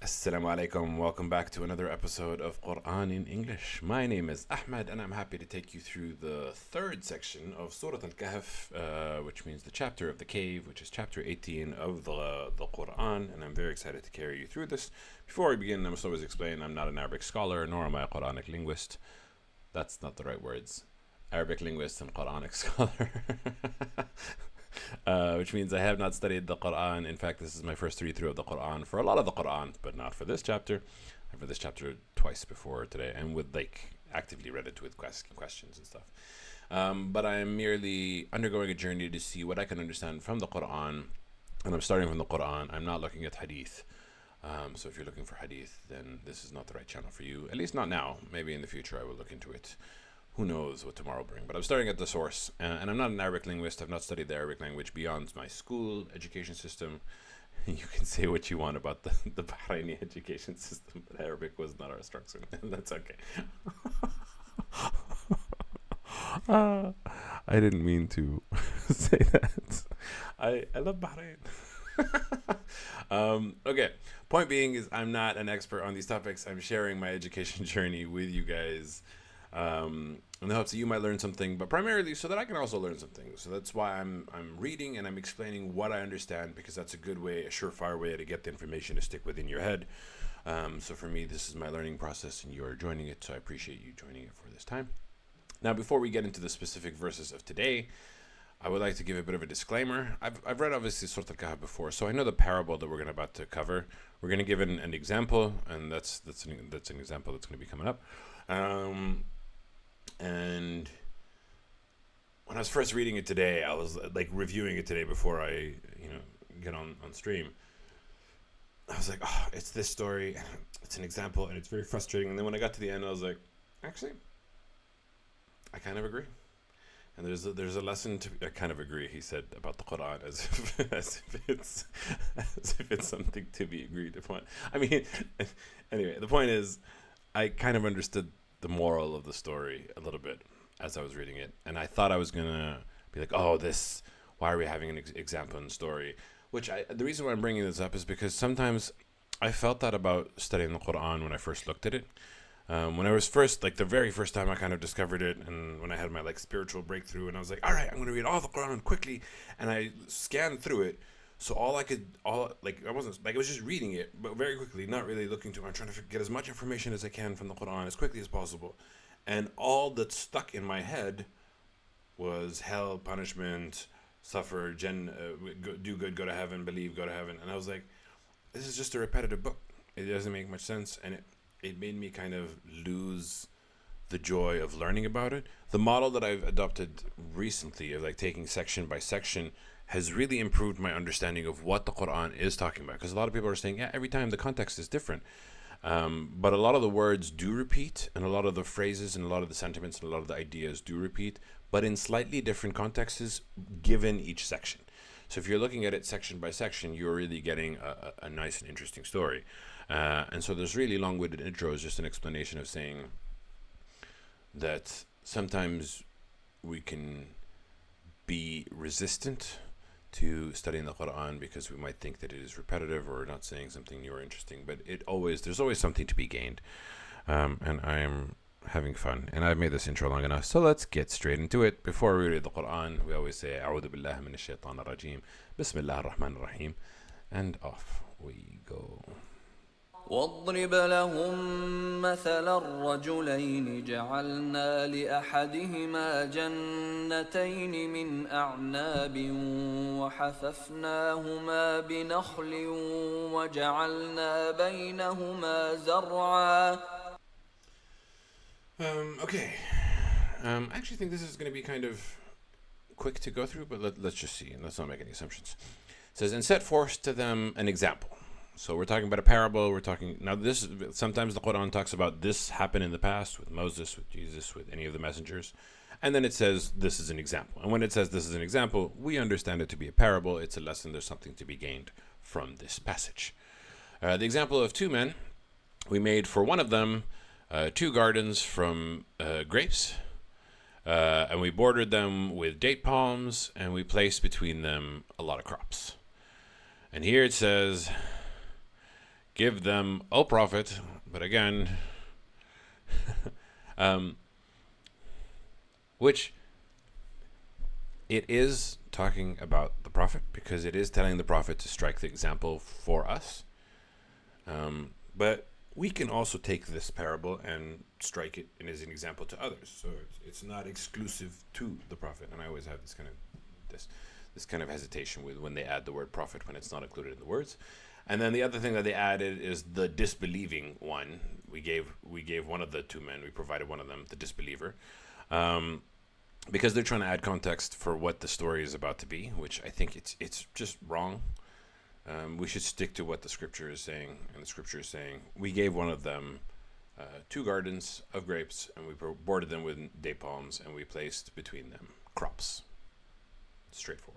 Assalamu alaikum. Welcome back to another episode of Quran in English. My name is Ahmed, and I'm happy to take you through the third section of Surah Al-Kahf, which means the chapter of the cave, which is chapter 18 of the Quran, and I'm very excited to carry you through this. Before we begin, I must always explain I'm not an Arabic scholar, nor am I a Quranic linguist. That's not the right words. Arabic linguist and Quranic scholar. Which means I have not studied the Quran. In fact, this is my first read through of the Quran for a lot of the Quran, but not for this chapter. I've read this chapter twice before today, and with actively read it with asking questions and stuff. But I am merely undergoing a journey to see what I can understand from the Quran, and I'm starting from the Quran. I'm not looking at Hadith. So if you're looking for Hadith, then this is not the right channel for you. At least not now. Maybe in the future I will look into it. Who knows what tomorrow will bring. But I'm starting at the source. And I'm not an Arabic linguist. I've not studied the Arabic language beyond my school education system. You can say what you want about the Bahraini education system, but Arabic was not our instruction. And that's okay. I didn't mean to say that. I love Bahrain. Okay. Point being is I'm not an expert on these topics. I'm sharing my education journey with you guys. In the hopes that you might learn something, but primarily so that I can also learn something. So that's why I'm reading and I'm explaining what I understand, because that's a good way, a surefire way to get the information to stick within your head. So for me, this is my learning process, and you are joining it. So I appreciate you joining it for this time. Now, before we get into the specific verses of today, I would like to give a bit of a disclaimer. I've read obviously Surah Al-Kahf before, so I know the parable that we're about to cover. We're going to give an example, and that's an example that's going to be coming up. And when I was first reading it today, I was reviewing it today before I, get on stream. I was like, oh, it's this story, it's an example, and it's very frustrating. And then when I got to the end, I was like, actually, I kind of agree. And there's a lesson to I kind of agree. He said about the Quran as if it's something to be agreed upon. I mean, anyway, the point is, I kind of understood the moral of the story a little bit as I was reading it, and I thought I was gonna be like, oh, why are we having an example in the story? The reason why I'm bringing this up is because sometimes I felt that about studying the Quran when I first looked at it. When I was the very first time I kind of discovered it, and when I had my spiritual breakthrough, and I was like, all right, I'm going to read all the Quran quickly, and I scanned through it. So I was just reading it, but very quickly, not really looking to it. I'm trying to get as much information as I can from the Quran as quickly as possible. And all that stuck in my head was hell, punishment, suffer, do good, go to heaven, believe, go to heaven. And I was like, this is just a repetitive book. It doesn't make much sense. And it made me kind of lose the joy of learning about it. The model that I've adopted recently of taking section by section has really improved my understanding of what the Quran is talking about. Because a lot of people are saying, yeah, every time the context is different. But a lot of the words do repeat, and a lot of the phrases and a lot of the sentiments and a lot of the ideas do repeat, but in slightly different contexts given each section. So if you're looking at it section by section, you're really getting a nice and interesting story. And so there's really long-winded intros, just an explanation of saying that sometimes we can be resistant to studying the Quran because we might think that it is repetitive or not saying something new or interesting, but there's always something to be gained. And I am having fun, and I've made this intro long enough, so let's get straight into it. Before we read the Quran, we always say أعوذ بالله من الشيطان الرجيم بسم الله الرحمن الرحيم, and off we go. واضرب لهم مثل الرجلين جعلنا لأحدهما جنتين من أعناب وحففناهما بنخل وجعلنا بينهما زرعا. Okay. I actually think this is going to be kind of quick to go through, but let's just see, and let's not make any assumptions. It says, and set forth to them an example. So we're talking about a parable. Sometimes the Quran talks about this happened in the past with Moses, with Jesus, with any of the messengers. And then it says this is an example. And when it says this is an example, we understand it to be a parable. It's a lesson. There's something to be gained from this passage. The example of two men, we made for one of them 2 gardens from grapes, and we bordered them with date palms, and we placed between them a lot of crops. And here it says, give them a prophet, but again, which it is talking about the prophet because it is telling the prophet to strike the example for us. But we can also take this parable and strike it as an example to others. So it's not exclusive to the prophet. And I always have this kind of hesitation with when they add the word prophet when it's not included in the words. And then the other thing that they added is the disbelieving one. We gave one of the two men. We provided one of them, the disbeliever, because they're trying to add context for what the story is about to be, which I think it's just wrong. We should stick to what the scripture is saying, and the scripture is saying we gave one of them 2 gardens of grapes, and we bordered them with date palms, and we placed between them crops. Straightforward.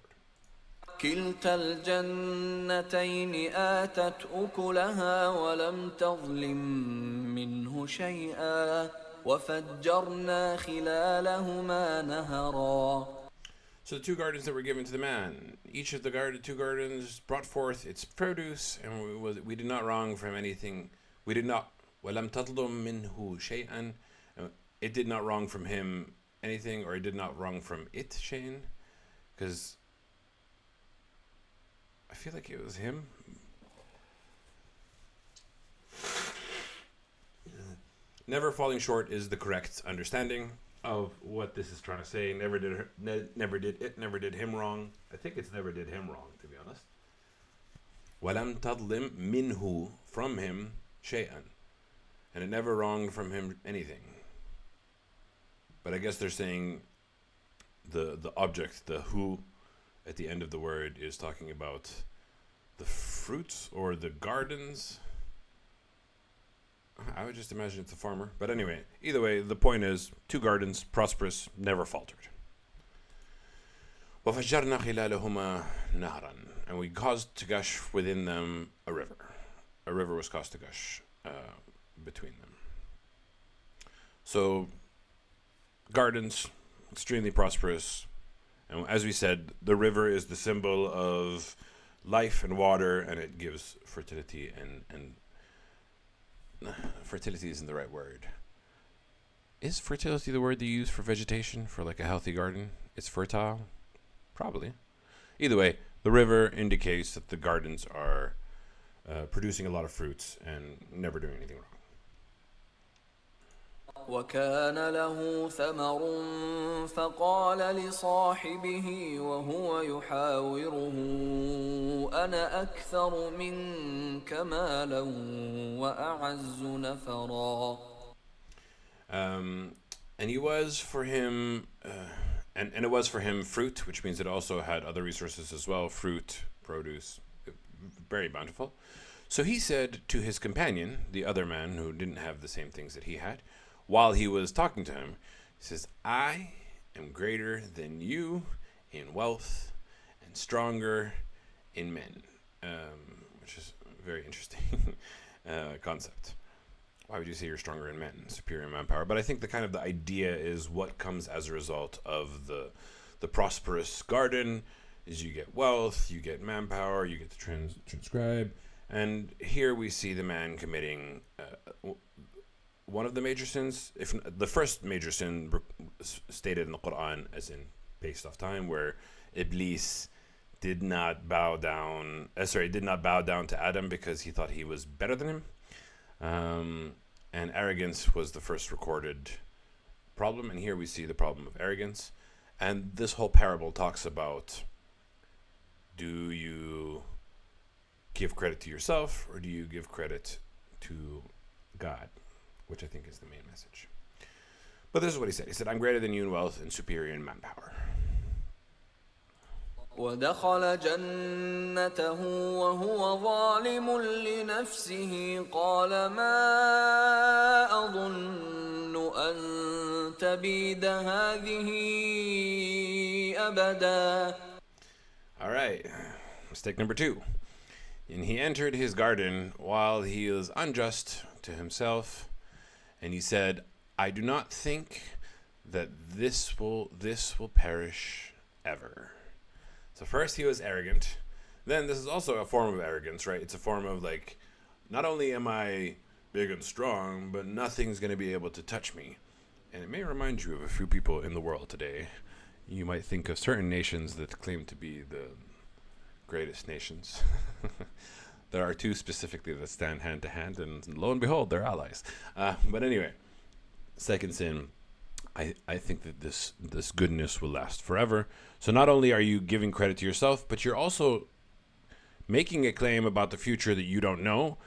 كلتا الجنتين آتت أكلها ولم تظلم منه شيئا وفجرنا خلالهما نهرا. So the 2 gardens that were given to the man, each of the 2 gardens brought forth its produce, and we did not wrong from anything. We did not. وَلَمْ تَظْلُمْ مِنْهُ شَيْئًا. It did not wrong from him anything, or it did not wrong from it شيئًا, because I feel like it was him. Never falling short is the correct understanding of what this is trying to say. Never did him wrong. I think it's never did him wrong, to be honest. وَلَمْ تَظْلِمْ مِنْهُ, from him, شَيْئًا. And it never wronged from him anything. But I guess they're saying the object, the who, at the end of the word is talking about the fruits or the gardens. I would just imagine it's a farmer. But anyway, either way, the point is 2 gardens, prosperous, never faltered. وَفَجَّرْنَا خِلَالَهُمَا نَهْرًا. And we caused to gush within them a river. A river was caused to gush between them. So, gardens, extremely prosperous. And as we said, the river is the symbol of life and water, and it gives fertility and fertility isn't the right word. Is fertility the word they use for vegetation, for like a healthy garden? It's fertile? Probably. Either way, the river indicates that the gardens are producing a lot of fruits and never doing anything wrong. وكان له ثمر فقال لصاحبه وهو يحاوره أنا أكثر منك مالا وأعز نفرا. And he was for him, and it was for him fruit, which means it also had other resources as well, fruit, produce, very bountiful. So he said to his companion, the other man who didn't have the same things that he had, while he was talking to him, he says, I am greater than you in wealth and stronger in men, which is a very interesting concept. Why would you say you're stronger in men, superior in manpower? But I think the idea is what comes as a result of the prosperous garden is you get wealth, you get manpower, you get to transcribe. And here we see the man committing one of the major sins, if the first major sin stated in the Quran, as in based off time, where Iblis did not bow down to Adam because he thought he was better than him. And arrogance was the first recorded problem, and here we see the problem of arrogance. And this whole parable talks about, do you give credit to yourself or do you give credit to God? Which I think is the main message. But this is what he said. He said, I'm greater than you in wealth and superior in manpower. ودخل جنته وهو ظالم لنفسه قال ما أظن أن تبيد هذه أبدا. All right, mistake number 2. And he entered his garden while he was unjust to himself, and he said, I do not think that this will perish ever. So first he was arrogant. Then this is also a form of arrogance, right? It's a form of like not only am I big and strong, but nothing's going to be able to touch me. And it may remind you of a few people in the world today. You might think of certain nations that claim to be the greatest nations. There are two specifically that stand hand to hand, and lo and behold, they're allies. But anyway, second sin, I think that this goodness will last forever. So not only are you giving credit to yourself, but you're also making a claim about the future that you don't know.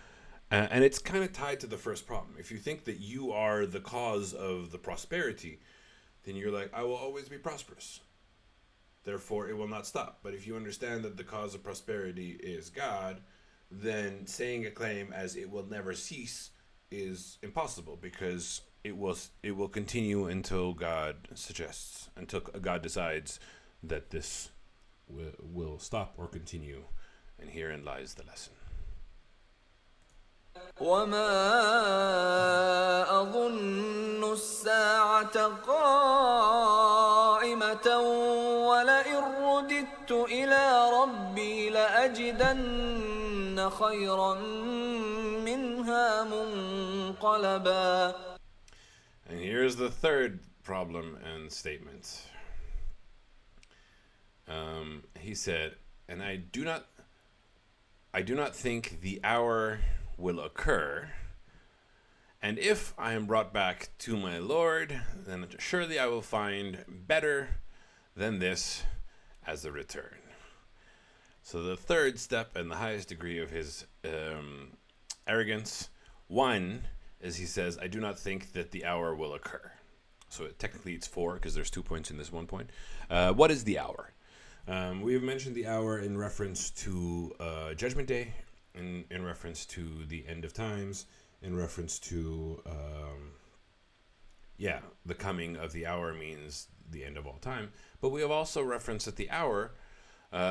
And it's kind of tied to the first problem. If you think that you are the cause of the prosperity, then you're like, I will always be prosperous. Therefore, it will not stop. But if you understand that the cause of prosperity is God, then saying a claim as it will never cease is impossible, because it will continue until God suggests, until God decides that this will stop or continue. And herein lies the lesson. وما أظن الساعة قائمة ولئن رددت إلى ربي لأجدن خيرا منها منقلبا. And here's the third problem and statement. He said, and I do not think the hour will occur, and if I am brought back to my Lord, then surely I will find better than this as a return. So the third step and the highest degree of his arrogance, one is he says, I do not think that the hour will occur. So technically it's 4, because there's 2 points in this 1 point. What is the hour? We have mentioned the hour in reference to Judgment Day, in reference to the end of times, in reference to, the coming of the hour means the end of all time. But we have also referenced that the hour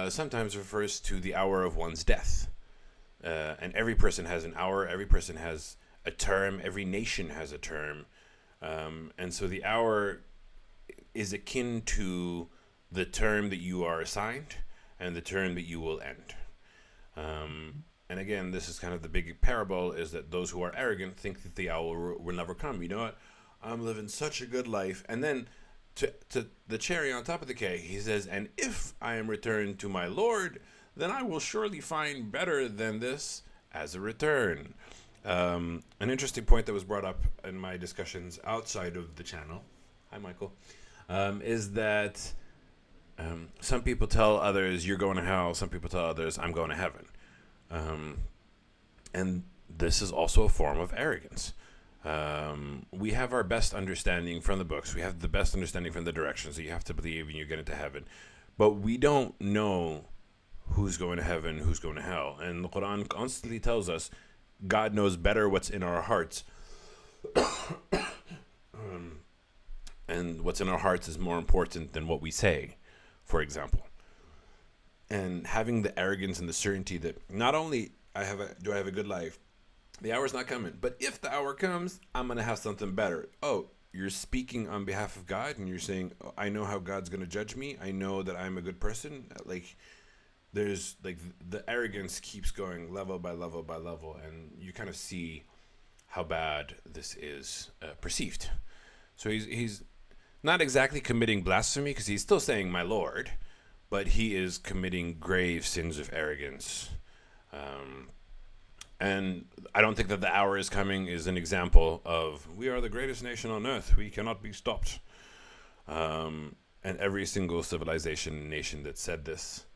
sometimes refers to the hour of one's death. And every person has an hour, every person has a term, every nation has a term. And so the hour is akin to the term that you are assigned and the term that you will end. And again, this is kind of the big parable, is that those who are arrogant think that the hour will never come. You know what? I'm living such a good life. And then to the cherry on top of the cake, he says, and if I am returned to my Lord, then I will surely find better than this as a return. An interesting point that was brought up in my discussions outside of the channel, hi Michael, is that some people tell others, you're going to hell. Some people tell others, I'm going to heaven. And this is also a form of arrogance. We have our best understanding from the books. We have the best understanding from the directions that you have to believe and you get into heaven. But we don't know who's going to heaven, who's going to hell. And the Quran constantly tells us God knows better what's in our hearts. And what's in our hearts is more important than what we say, for example. And having the arrogance and the certainty that not only do I have a good life, the hour's not coming, but if the hour comes, I'm going to have something better. Oh, you're speaking on behalf of God, and you're saying, oh, I know how God's going to judge me. I know that I'm a good person. There's the arrogance keeps going level by level by level, and you kind of see how bad this is perceived. So he's not exactly committing blasphemy, because he's still saying my Lord, but he is committing grave sins of arrogance. And I don't think that the hour is coming is an example of we are the greatest nation on earth. We cannot be stopped. And every single civilization and nation that said this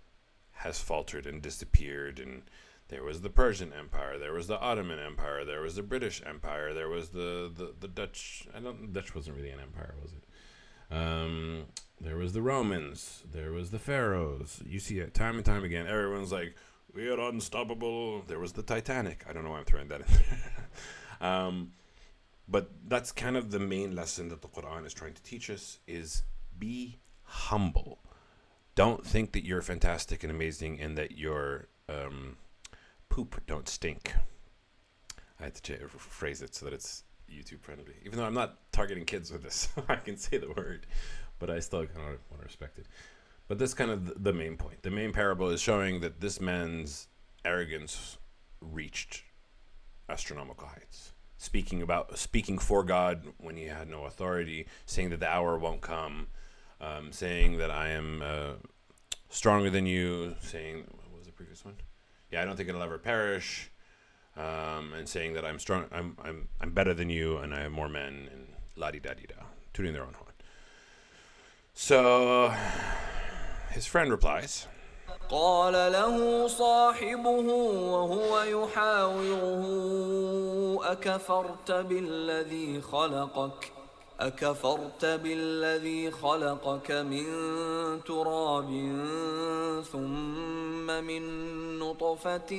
has faltered and disappeared. And there was the Persian Empire, there was the Ottoman Empire, there was the British Empire, there was the Dutch. Dutch wasn't really an empire, was it? There was the Romans, there was the Pharaohs. You see it time and time again. Everyone's like, we are unstoppable. There was the Titanic. I don't know why I'm throwing that in there. But that's kind of the main lesson that the Quran is trying to teach us, is be humble. Don't think that you're fantastic and amazing and that your poop don't stink. I had to phrase it so that it's YouTube friendly. Even though I'm not targeting kids with this, I can say the word, but I still kind of want to respect it. But that's kind of the main point. The main parable is showing that this man's arrogance reached astronomical heights. Speaking for God when he had no authority, saying that the hour won't come, saying that I am stronger than you, saying, what was the previous one? Yeah, I don't think it'll ever perish, and saying that I'm strong, I'm better than you, and I have more men, and la di da di da, tooting their own horn. So his friend replies, قال له صاحبه وهو يحاوره أكفرت بالذي خلقك من تراب ثم من نطفة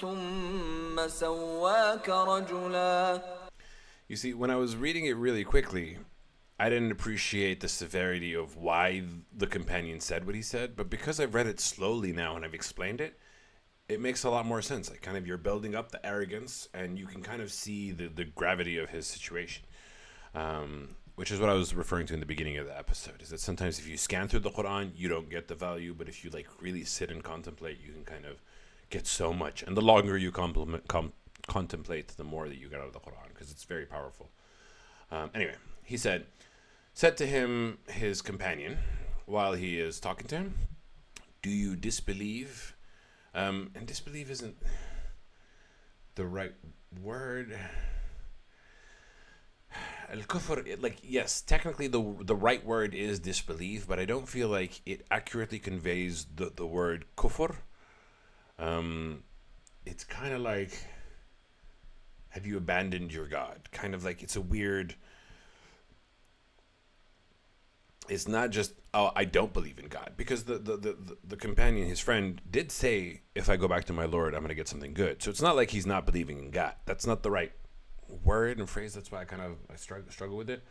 ثم سواك رجلا. You see, when I was reading it really quickly, I didn't appreciate the severity of why the companion said what he said, but because I've read it slowly now and I've explained it, it makes a lot more sense. Like, kind of, you're building up the arrogance, and you can kind of see the gravity of his situation. Which is what I was referring to in the beginning of the episode, is that sometimes if you scan through the Quran, you don't get the value, but if you like really sit and contemplate, you can kind of get so much. And the longer you contemplate, the more that you get out of the Quran, because it's very powerful. Anyway, he said to him, his companion, while he is talking to him, do you disbelieve? And disbelieve isn't the right word. Al-kufr, like, yes, technically the right word is disbelief, but I don't feel like it accurately conveys the word kufr. It's kind of like, have you abandoned your God? Kind of like, it's a weird, it's not just, oh, I don't believe in God, because the companion, his friend, did say, if I go back to my Lord, I'm going to get something good. So it's not like he's not believing in God. That's not the right word and phrase. That's why I struggle with it.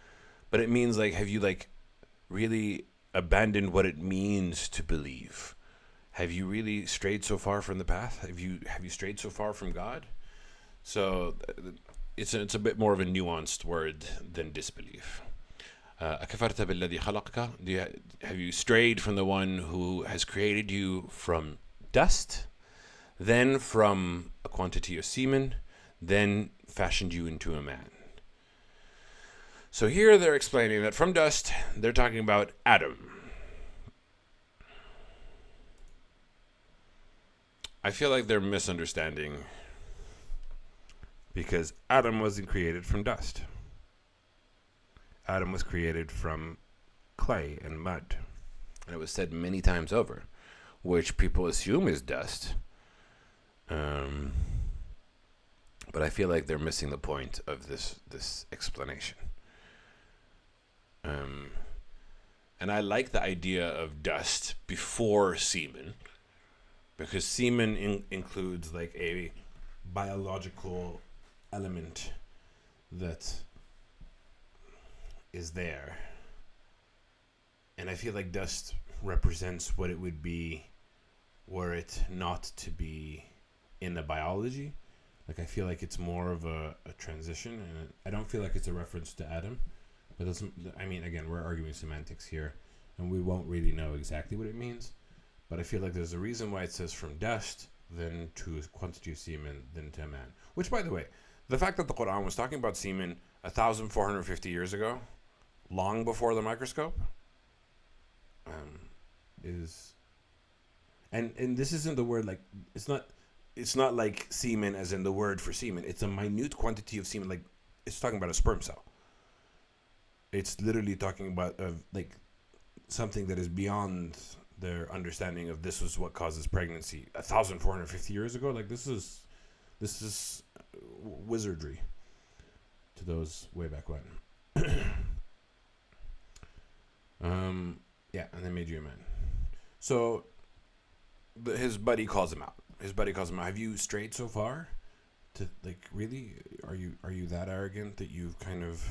But it means, like, have you like really abandoned what it means to believe? Have you really strayed so far from the path? Have you strayed so far from God? So it's a bit more of a nuanced word than disbelief. أكفرت بالذي خلقك? Have you strayed from the one who has created you from dust, then from a quantity of semen, then fashioned you into a man? So here they're explaining that from dust, they're talking about Adam. I feel like they're misunderstanding, because Adam wasn't created from dust. Adam was created from clay and mud. And it was said many times over, which people assume is dust. But I feel like they're missing the point of this explanation. And I like the idea of dust before semen, because semen includes like a biological element that is there. And I feel like dust represents what it would be were it not to be in the biology. Like, I feel like it's more of a transition, and I don't feel like it's a reference to Adam. But that's, I mean, again, we're arguing semantics here, and we won't really know exactly what it means. But I feel like there's a reason why it says from dust, then to quantity of semen, then to a man. Which, by the way, the fact that the Quran was talking about semen 1,450 years ago, long before the microscope, is, and this isn't the word, like, it's not like semen as in the word for semen. It's a minute quantity of semen. Like, it's talking about a sperm cell. It's literally talking about like something that is beyond their understanding of this is what causes pregnancy 1,450 years ago. Like, this is wizardry to those way back when. Yeah, and they made you a man. So his buddy calls him out. Have you strayed so far? To, like, really? Are you that arrogant that you've kind of,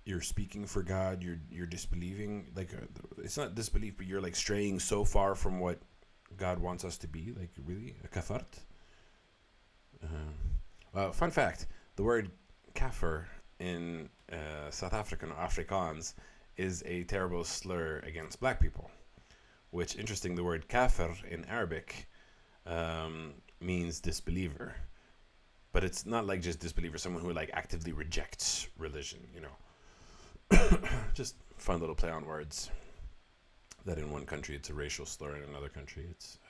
you're speaking for God, you're disbelieving? Like, it's not disbelief, but you're like straying so far from what God wants us to be. Like, really? A kafart? Fun fact, the word kafir in South African Afrikaans is a terrible slur against black people. Which, interesting, the word kafir in Arabic means disbeliever. But it's not like just disbeliever, someone who like actively rejects religion, Just fun little play on words. That in one country it's a racial slur, in another country it's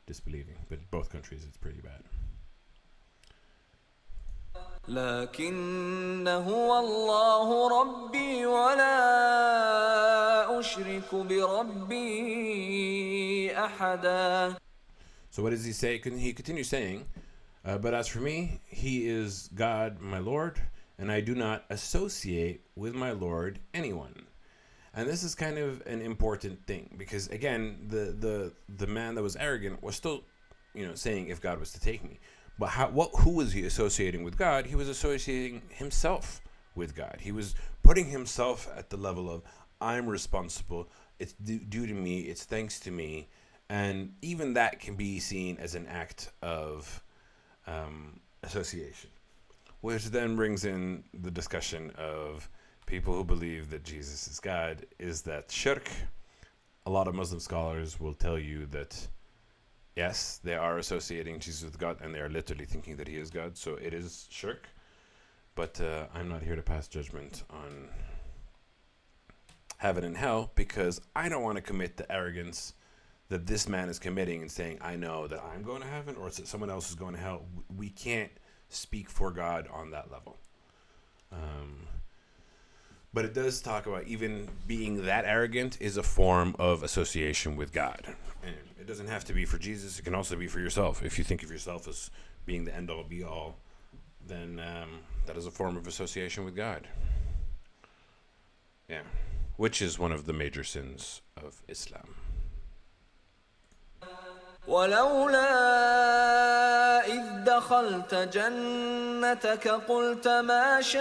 disbelieving. But in both countries it's pretty bad. لكن هو الله ربي ولا أشرك بربي أحدا. So what does he say? He continues saying, but as for me, he is God, my Lord, and I do not associate with my Lord anyone. And this is kind of an important thing because, again, the man that was arrogant was still, saying if God was to take me. But who was he associating with God? He was associating himself with God. He was putting himself at the level of, I'm responsible, it's due to me, it's thanks to me. And even that can be seen as an act of association. Which then brings in the discussion of people who believe that Jesus is God. Is that shirk? A lot of Muslim scholars will tell you that yes, they are associating Jesus with God and they are literally thinking that he is God. So it is shirk. But I'm not here to pass judgment on heaven and hell because I don't want to commit the arrogance that this man is committing and saying, I know that I'm going to heaven or that someone else is going to hell. We can't speak for God on that level. But it does talk about even being that arrogant is a form of association with God. And it doesn't have to be for Jesus. It can also be for yourself. If you think of yourself as being the end-all, be-all, then that is a form of association with God. Yeah. Which is one of the major sins of Islam. ولولا إذ دخلت جنتك قلت ما شاء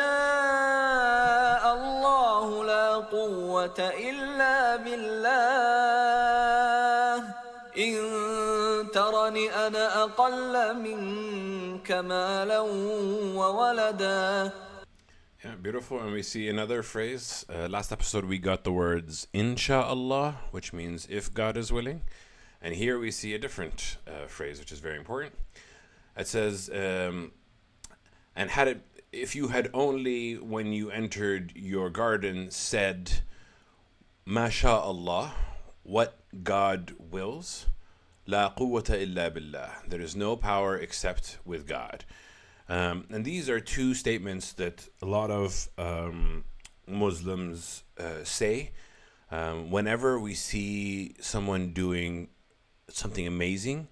الله لا قوة إلا بالله إن ترني أنا أقل منك مالا وولدا. Yeah, beautiful. And we see another phrase. Last episode we got the words Insha'Allah, which means if God is willing. And here we see a different phrase, which is very important. It says, and if you had only, when you entered your garden, said, MashaAllah, what God wills, La quwwata illa billah, there is no power except with God. And these are two statements that a lot of Muslims say whenever we see someone doing something amazing,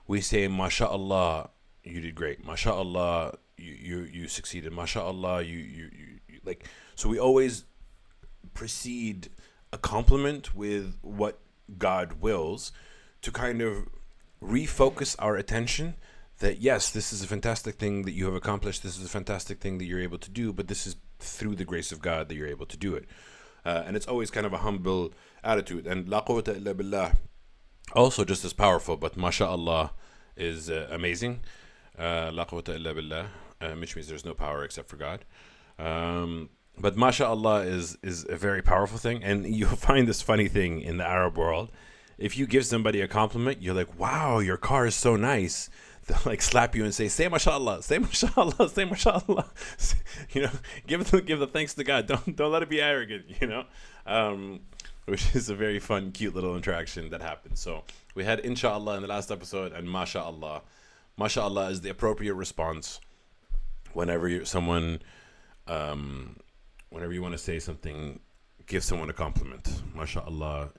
we say MashaAllah, you did great, MashaAllah, you succeeded, MashaAllah, you like. So we always precede a compliment with what God wills to kind of refocus our attention that yes, this is a fantastic thing that you have accomplished, this is a fantastic thing that you're able to do, but this is through the grace of God that you're able to do it. And it's always kind of a humble attitude. And La quwwata illa billah, also just as powerful, but MashaAllah is amazing. La quwwata illa billah, which means there's no power except for God. But MashaAllah is a very powerful thing. And you'll find this funny thing in the Arab world. If you give somebody a compliment, you're like, wow, your car is so nice. They'll like slap you and say MashaAllah, say MashaAllah, say MashaAllah. Give the thanks to God. Don't let it be arrogant, which is a very fun, cute little interaction that happens. So we had Insha'Allah in the last episode and MashaAllah. MashaAllah is the appropriate response whenever you want to say something, give someone a compliment. MashaAllah.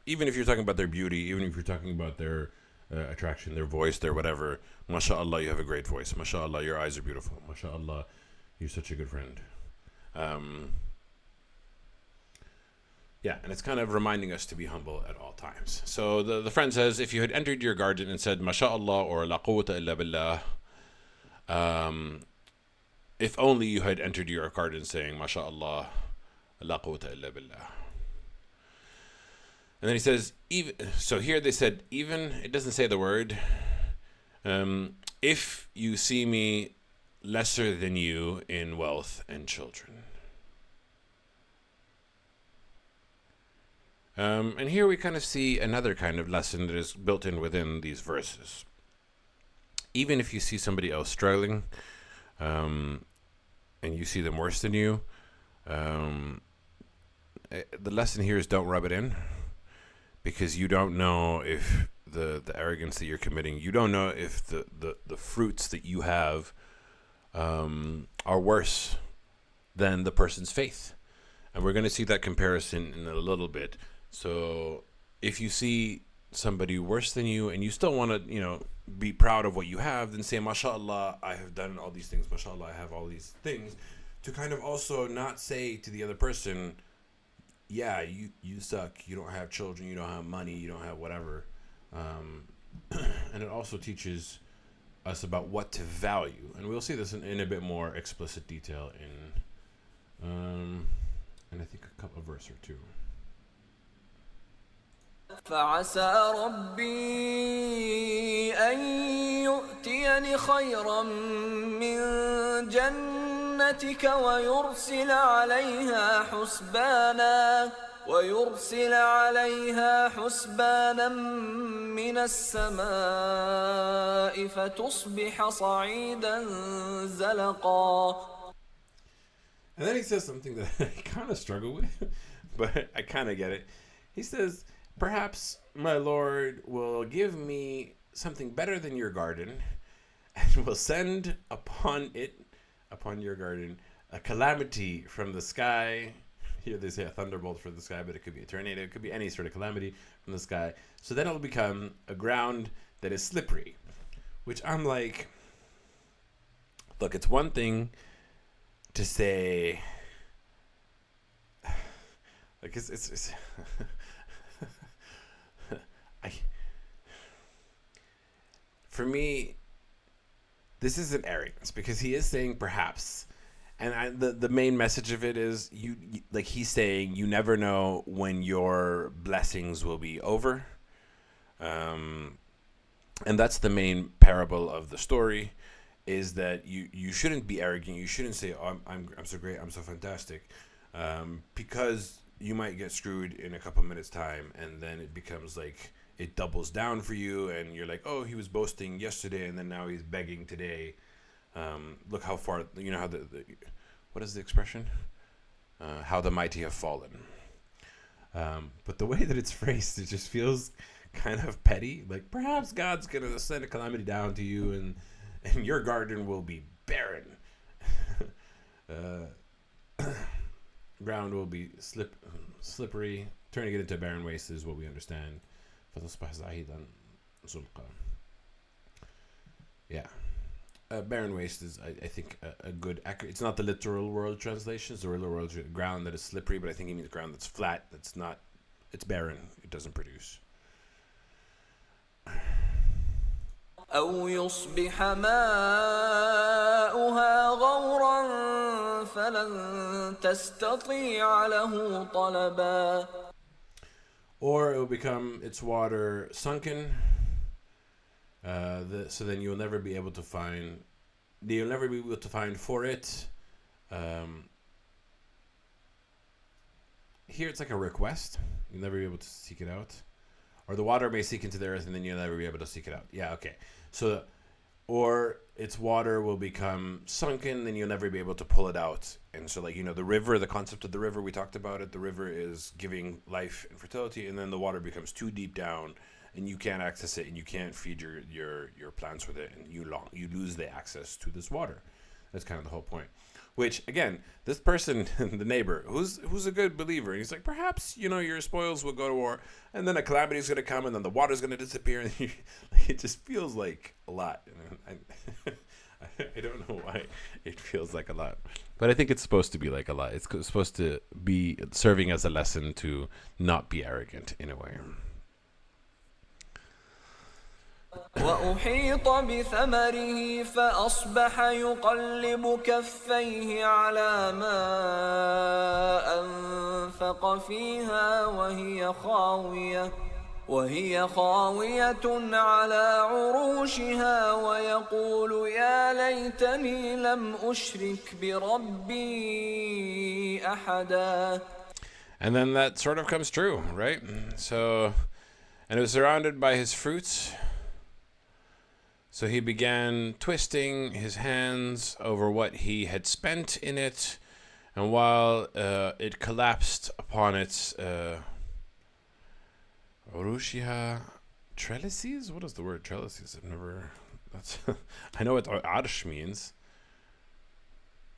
Even if you're talking about their beauty, even if you're talking about their attraction, their voice, their whatever, MashaAllah, you have a great voice. MashaAllah, your eyes are beautiful. MashaAllah, you're such a good friend. Yeah, and it's kind of reminding us to be humble at all times. So the friend says, if you had entered your garden and said, MashaAllah or La quwwata illa billah, if only you had entered your garden saying, MashaAllah, La quwwata illa billah. And then he says, so here they said, even, it doesn't say the word, if you see me lesser than you in wealth and children. And here we kind of see another kind of lesson that is built in within these verses. even if you see somebody else struggling, and you see them worse than you, the lesson here is don't rub it in, because you don't know if the arrogance that you're committing, you don't know if the fruits that you have are worse than the person's faith. And we're going to see that comparison in a little bit. So if you see somebody worse than you and you still want to, be proud of what you have, then say, mashallah, I have done all these things. Mashallah, I have all these things. To kind of also not say to the other person, yeah, you suck. You don't have children. You don't have money. You don't have whatever. And it also teaches us about what to value. And we'll see this in a bit more explicit detail in I think a couple of verse or two. فعسى ربي أن يؤتيني خيرا من جنتك ويرسل عليها حسبانا من السماء فتصبح صعيدا زلقا. And then he says something that I kind of struggle with, but I kind of get it. He says, perhaps my Lord will give me something better than your garden, and will send upon your garden, a calamity from the sky. Here they say a thunderbolt from the sky, but it could be a tornado. It could be any sort of calamity from the sky. So then it'll become a ground that is slippery, which I'm like, look, it's one thing to say, like it's for me, this isn't arrogance, because he is saying perhaps, and the main message of it is you like he's saying you never know when your blessings will be over, and that's the main parable of the story. Is that you shouldn't be arrogant. You shouldn't say, oh, I'm so great, I'm so fantastic, because you might get screwed in a couple minutes time, and then it becomes like it doubles down for you, and you're like, oh, he was boasting yesterday, and then now he's begging today. Look how far, how the what is the expression? How the mighty have fallen. But the way that it's phrased, it just feels kind of petty. Like perhaps God's gonna send a calamity down to you, and your garden will be barren. Ground will be slippery. Turning it into a barren waste is what we understand. Yeah. Barren waste is, I think, a good accurate. It's not the literal world translation. It's the literal world ground that is slippery, but I think it means ground that's flat. That's not. It's barren. It doesn't produce. أو يصبح ماؤها غورا فلن تستطيع له طلبا. Or it will become its water sunken, so then you'll never be able to find for it. Here it's like a request. You'll never be able to seek it out. Or the water may seek into the earth, and then you'll never be able to seek it out. Yeah, okay. So, or its water will become sunken, then you'll never be able to pull it out. And so, the river, the concept of the river, we talked about it. The river is giving life and fertility, and then the water becomes too deep down, and you can't access it, and you can't feed your plants with it, and you lose the access to this water. That's kind of the whole point. Which, again, this person, the neighbor, who's a good believer, he's like, perhaps, your spoils will go to war, and then a calamity is going to come, and then the water's going to disappear, and it just feels like a lot. I don't know why it feels like a lot, but I think it's supposed to be like a lot. It's supposed to be serving as a lesson to not be arrogant in a way. وأحيط بثمره فأصبح يقلب كفيه على ما أنفق فيها وهي خاوية على عروشها ويقول يا ليتني لم أشرك بربي أحدا. And then that sort of comes true, right? So, and it was surrounded by his fruits. So he began twisting his hands over what he had spent in it, and while it collapsed upon its Urushiha trellises? What is the word trellises? I've never. That's I know what arsh means.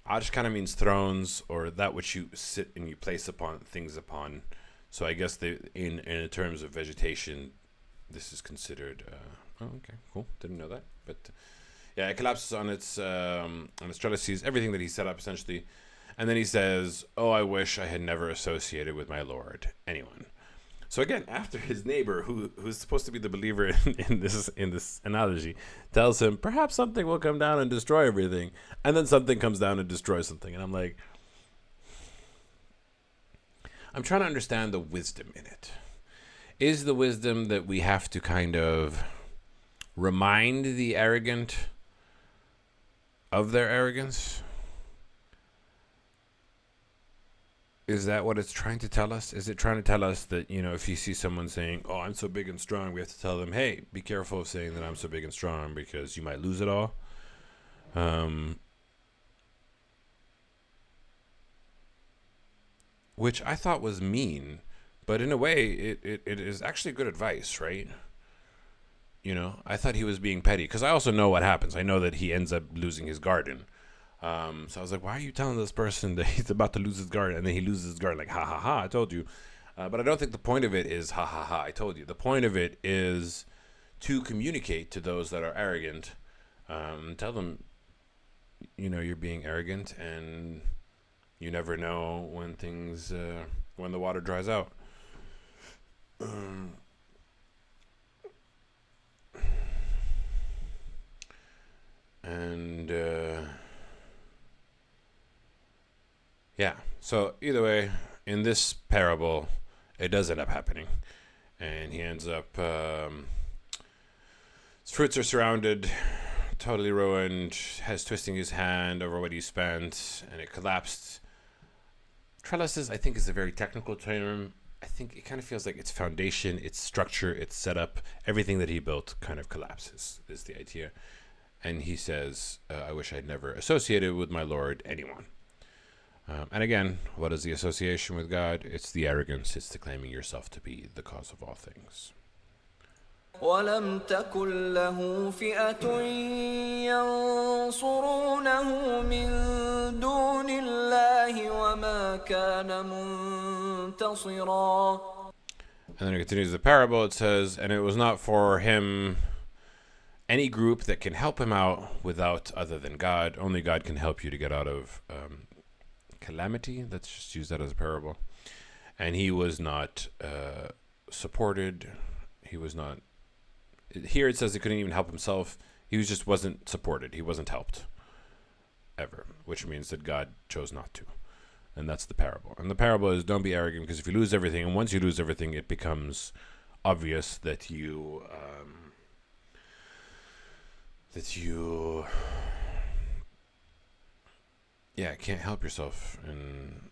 Arsh kind of means thrones, or that which you sit and you place upon things upon. So I guess in terms of vegetation, this is considered. Okay, cool. Didn't know that, but yeah, it collapses on its trellises, everything that he set up essentially, and then he says, "Oh, I wish I had never associated with my Lord anyone." So again, after his neighbor, who's supposed to be the believer in this analogy, tells him perhaps something will come down and destroy everything, and then something comes down and destroys something, and I'm like, I'm trying to understand the wisdom in it. Is the wisdom that we have to kind of remind the arrogant of their arrogance? Is that what it's trying to tell us? Is it trying to tell us that, if you see someone saying, "Oh, I'm so big and strong," we have to tell them, "Hey, be careful of saying that I'm so big and strong because you might lose it all"? Which I thought was mean, but in a way, it is actually good advice, right? I thought he was being petty because I also know what happens. I know that he ends up losing his garden. So I was like, why are you telling this person that he's about to lose his garden? And then he loses his garden, like, ha ha ha, I told you. But I don't think the point of it is ha ha ha, I told you. The point of it is to communicate to those that are arrogant. Tell them, you're being arrogant and you never know when when the water dries out. Yeah, so either way, in this parable, it does end up happening. And he ends up, his fruits are surrounded, totally ruined, has twisting his hand over what he spent, and it collapsed. Trellises, I think, is a very technical term. I think it kind of feels like its foundation, its structure, its setup, everything that he built kind of collapses, is the idea. And he says, I wish I'd never associated with my Lord anyone. And again, what is the association with God? It's the arrogance. It's the claiming yourself to be the cause of all things. ولم تكن له فئة ينصرونه من دون الله وما كان منتصرا. And then it continues the parable. It says, and it was not for him any group that can help him out without other than God. Only God can help you to get out of calamity. Let's just use that as a parable. And he was not supported. He was not. Here it says he couldn't even help himself. He just wasn't supported. He wasn't helped ever, which means that God chose not to. And that's the parable. And the parable is, don't be arrogant, because if you lose everything, and once you lose everything, it becomes obvious that you can't help yourself. And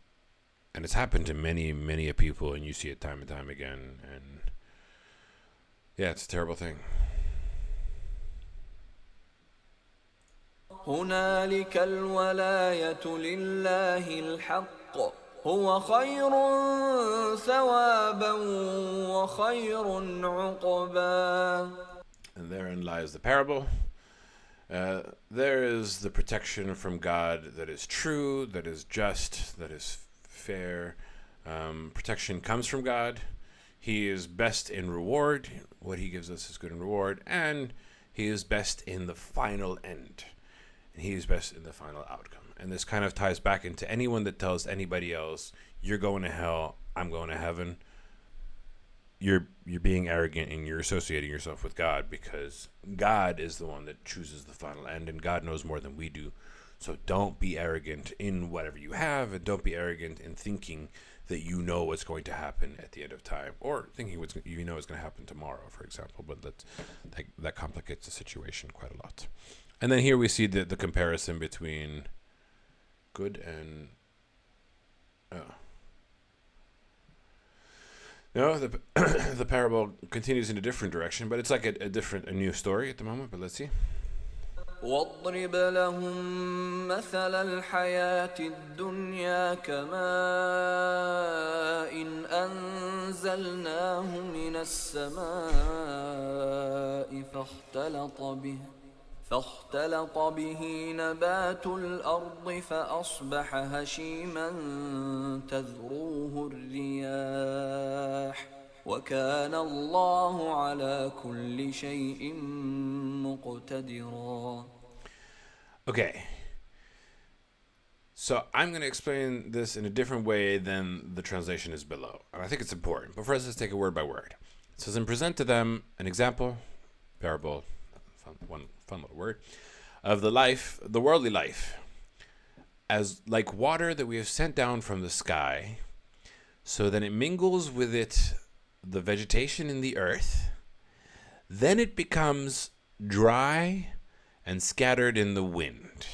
it's happened to many a people, and you see it time and time again. And yeah, it's a terrible thing. هنالك الولاية لله الحق هو خير ثوابا وخير عقبا. And therein lies the parable. There is the protection from God that is true, that is just, that is fair. Protection comes from God. He is best in reward. What he gives us is good in reward. And he is best in the final end. And he is best in the final outcome. And this kind of ties back into anyone that tells anybody else, you're going to hell, I'm going to heaven. You're being arrogant, and you're associating yourself with God, because God is the one that chooses the final end, and God knows more than we do. So don't be arrogant in whatever you have, and don't be arrogant in thinking that you know what's going to happen at the end of time, or thinking what's going to happen tomorrow, for example. But that complicates the situation quite a lot. And then here we see the comparison between good and No, the the parable continues in a different direction, but it's like a new story at the moment. But let's see. واضرب لهم مثل الحياة الدنيا كماء إن أنزلناه من السماء فاختلط به نبات الأرض فأصبح هشيما تذروه الرياح وكان الله على كل شيء مقتدرا. Okay. So I'm going to explain this in a different way than the translation is below. And I think it's important. But first, let's take it word by word. It says, and present to them an example, parable, one fun little word, of the life, the worldly life, as like water that we have sent down from the sky, so that it mingles with it the vegetation in the earth, then it becomes dry and scattered in the wind.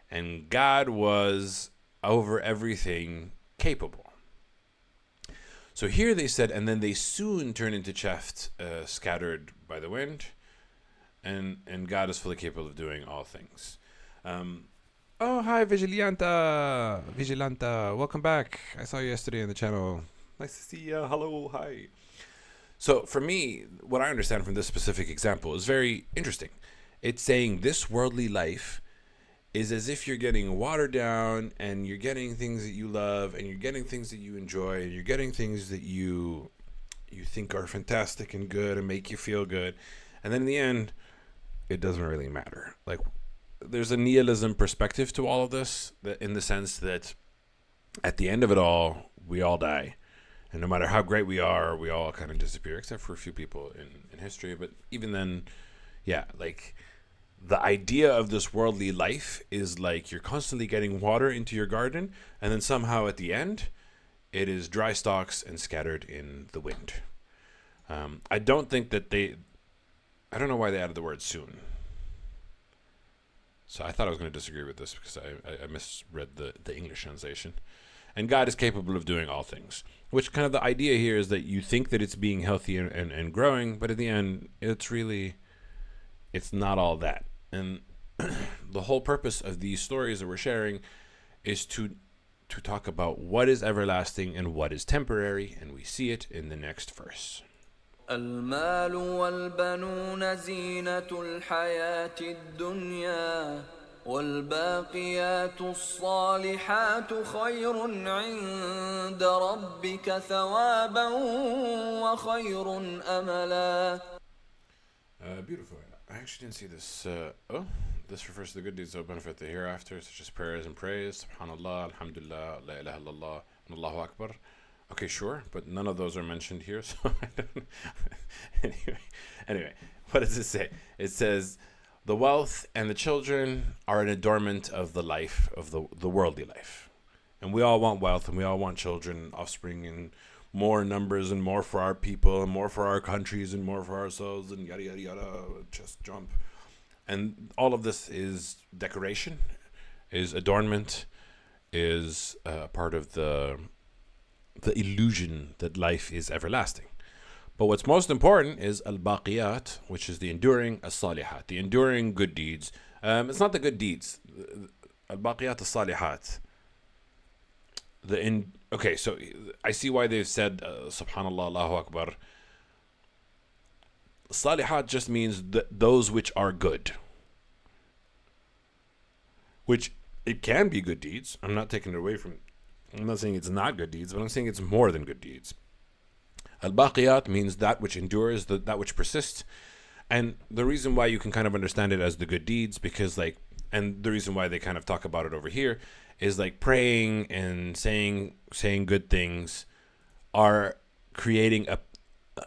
And God was over everything capable. So here they said, and then they soon turn into chaff scattered by the wind, and God is fully capable of doing all things. Oh, hi, Vigilanta, welcome back. I saw you yesterday on the channel. Nice to see you. Hello, hi. So for me, what I understand from this specific example is very interesting. It's saying this worldly life is as if you're getting watered down and you're getting things that you love and you're getting things that you enjoy and you're getting things that you think are fantastic and good and make you feel good. And then in the end, it doesn't really matter. Like, there's a nihilism perspective to all of this, that in the sense that at the end of it all, we all die. And no matter how great we are, we all kind of disappear, except for a few people in history. But even then, yeah, like the idea of this worldly life is like you're constantly getting water into your garden, and then somehow at the end, it is dry stalks and scattered in the wind. I don't think that I don't know why they added the word soon. So I thought I was going to disagree with this because I misread the English translation. And God is capable of doing all things, which kind of the idea here is that you think that it's being healthy and growing, but in the end, it's not all that. And the whole purpose of these stories that we're sharing is to talk about what is everlasting and what is temporary, and we see it in the next verse. المال والبنون زينة الحياة الدنيا والباقيات الصالحات خير عند ربك ثوابا وخير أملا. Beautiful. I actually didn't see this. This refers to the good deeds that will benefit the hereafter, such as prayers and praise. Subhanallah, Alhamdulillah, La ilaha illallah, and Allahu Akbar. Okay, sure, but none of those are mentioned here, so I don't anyway, what does it say? It says, the wealth and the children are an adornment of the life, of the worldly life. And we all want wealth, and we all want children, offspring, and more numbers, and more for our people, and more for our countries, and more for ourselves, and yada, yada, yada, chest jump. And all of this is decoration, is adornment, is part of the illusion that life is everlasting. But what's most important is al-baqiyat, which is the enduring as-salihat, the enduring good deeds. It's not the good deeds. Al-baqiyat as-salihat. Okay, so I see why they've said subhanallah, Allahu Akbar. Salihat just means those which are good. Which it can be good deeds. I'm not taking it away from. I'm not saying it's not good deeds, but I'm saying it's more than good deeds. Al-baqiyat means that which endures, that which persists. And the reason why you can kind of understand it as the good deeds, because and the reason why they kind of talk about it over here is like praying and saying good things are creating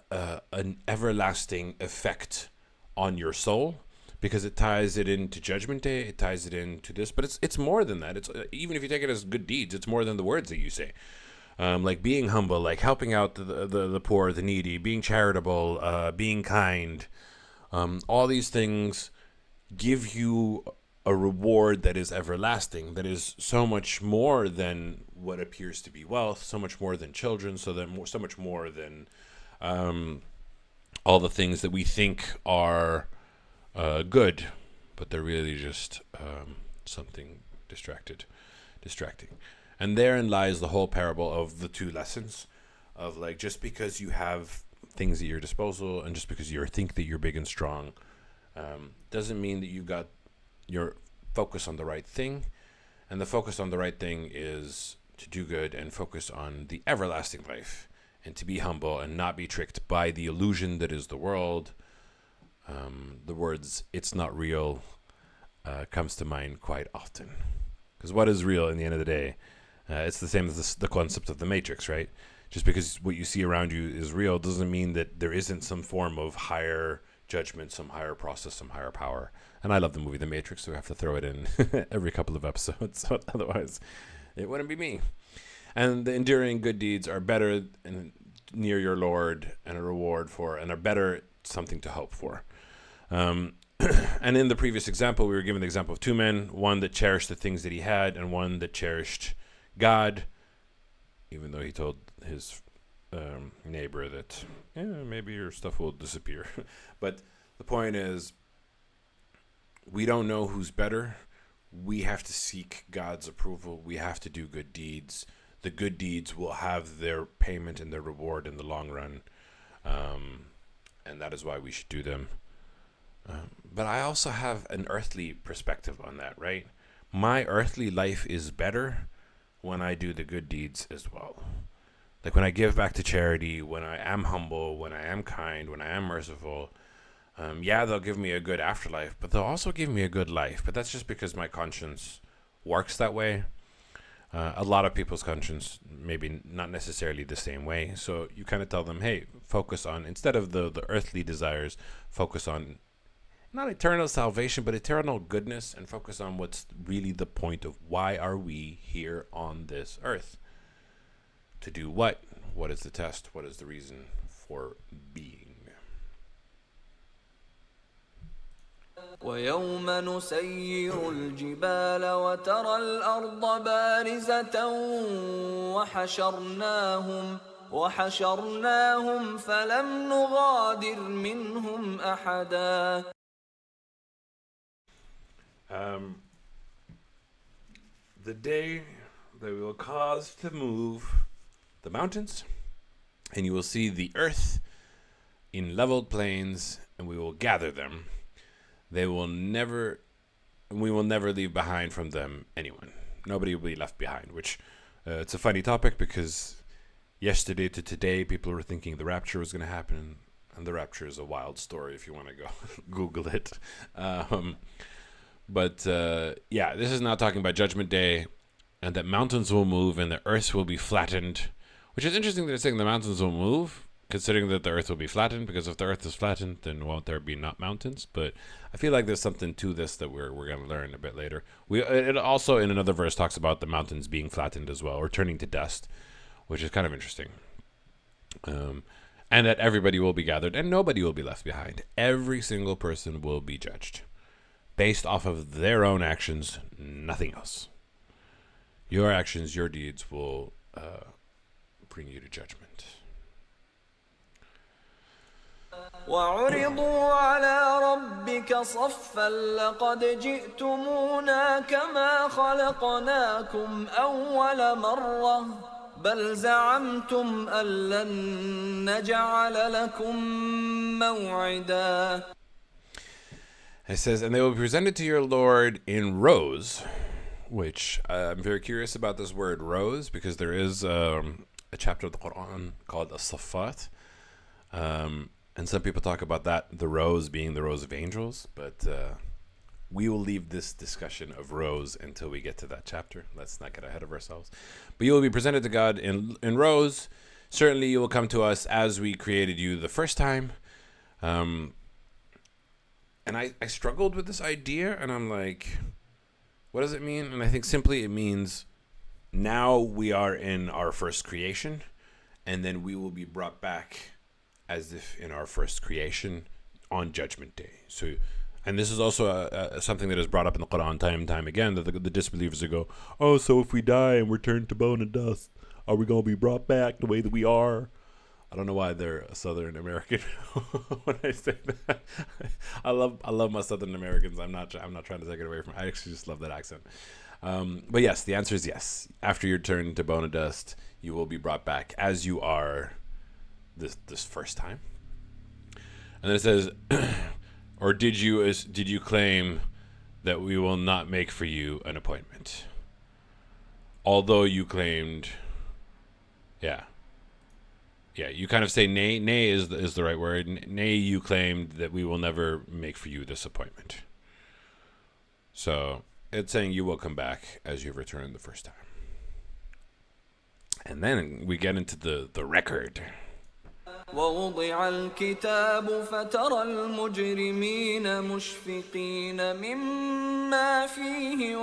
an everlasting effect on your soul, because it ties it into Judgment Day, it ties it into this, but it's more than that. It's even if you take it as good deeds, it's more than the words that you say. Like being humble, like helping out the poor, the needy, being charitable, being kind. All these things give you a reward that is everlasting, that is so much more than what appears to be wealth, so much more than children, so much more than all the things that we think are good, but they're really just something distracting. And therein lies the whole parable of the two lessons of, like, just because you have things at your disposal and just because you think that you're big and strong doesn't mean that you've got your focus on the right thing. And the focus on the right thing is to do good and focus on the everlasting life and to be humble and not be tricked by the illusion that is the world. The words "it's not real" comes to mind quite often, because what is real in the end of the day? It's the same as the concept of the Matrix, right? Just because what you see around you is real doesn't mean that there isn't some form of higher judgment, some higher process, some higher power. And I love the movie The Matrix, so we have to throw it in every couple of episodes. Otherwise, it wouldn't be me. And the enduring good deeds are better and near your Lord and a reward for, and are better something to hope for. And in the previous example, we were given the example of two men, one that cherished the things that he had and one that cherished God, even though he told his neighbor that maybe your stuff will disappear. But the point is, we don't know who's better. We have to seek God's approval. We have to do good deeds. The good deeds will have their payment and their reward in the long run. And that is why we should do them. But I also have an earthly perspective on that, right? My earthly life is better when I do the good deeds as well. Like when I give back to charity, when I am humble, when I am kind, when I am merciful. They'll give me a good afterlife, but they'll also give me a good life. But that's just because my conscience works that way. A lot of people's conscience, maybe not necessarily the same way. So you kind of tell them, hey, focus on, instead of the earthly desires, focus on not eternal salvation, but eternal goodness, and focus on what's really the point of why are we here on this earth. To do what? What is the test? What is the reason for being? ويوم نسير الجبال وترى الأرض بارزة وحشرناهم فلم نغادر منهم أحدا. The day that we will cause to move the mountains, and you will see the earth in leveled plains, and we will gather them. We will never leave behind from them anyone. Nobody will be left behind, which it's a funny topic because yesterday to today, people were thinking the rapture was going to happen, and the rapture is a wild story if you want to go Google it. But this is not talking about Judgment Day, and that mountains will move and the earth will be flattened, which is interesting that it's saying the mountains will move, considering that the earth will be flattened, because if the earth is flattened, then won't there be not mountains? But I feel like there's something to this that we're going to learn a bit later. It also, in another verse, talks about the mountains being flattened as well, or turning to dust, which is kind of interesting. And that everybody will be gathered, and nobody will be left behind. Every single person will be judged, based off of their own actions, nothing else. Your actions, your deeds will bring you to judgment. وعرضوا على ربك صفا لقد جئتمونا كما خلقناكم أول مرة بل زعمتم أن لن نجعل لكم موعدا. It says, and they will be presented to your Lord in rows, which I'm very curious about this word rows, because there is a chapter of the Quran called As-Saffat. And some people talk about that, the rows being the rows of angels, but we will leave this discussion of rows until we get to that chapter. Let's not get ahead of ourselves. But you will be presented to God in rows. Certainly you will come to us as we created you the first time. And I struggled with this idea, and I'm like, what does it mean? And I think simply it means now we are in our first creation, and then we will be brought back as if in our first creation on Judgment Day. So And this is also something that is brought up in the Quran time and time again, that the disbelievers will go, oh, so if we die and we're turned to bone and dust, are we going to be brought back the way that we are? I don't know why they're a Southern American when I say that. I love my Southern Americans. I'm not trying to take it away from. I actually just love that accent. But yes, the answer is yes. After you're turned to bone and dust, you will be brought back as you are this first time. And then it says, or did you claim that we will not make for you an appointment? Although you claimed, yeah, you kind of say nay. Nay is the right word. Nay, you claimed that we will never make for you this appointment. So it's saying you will come back as you've returned the first time. And then we get into the record. ووضع الكتاب فترى المجرمين مشفقين مما فيه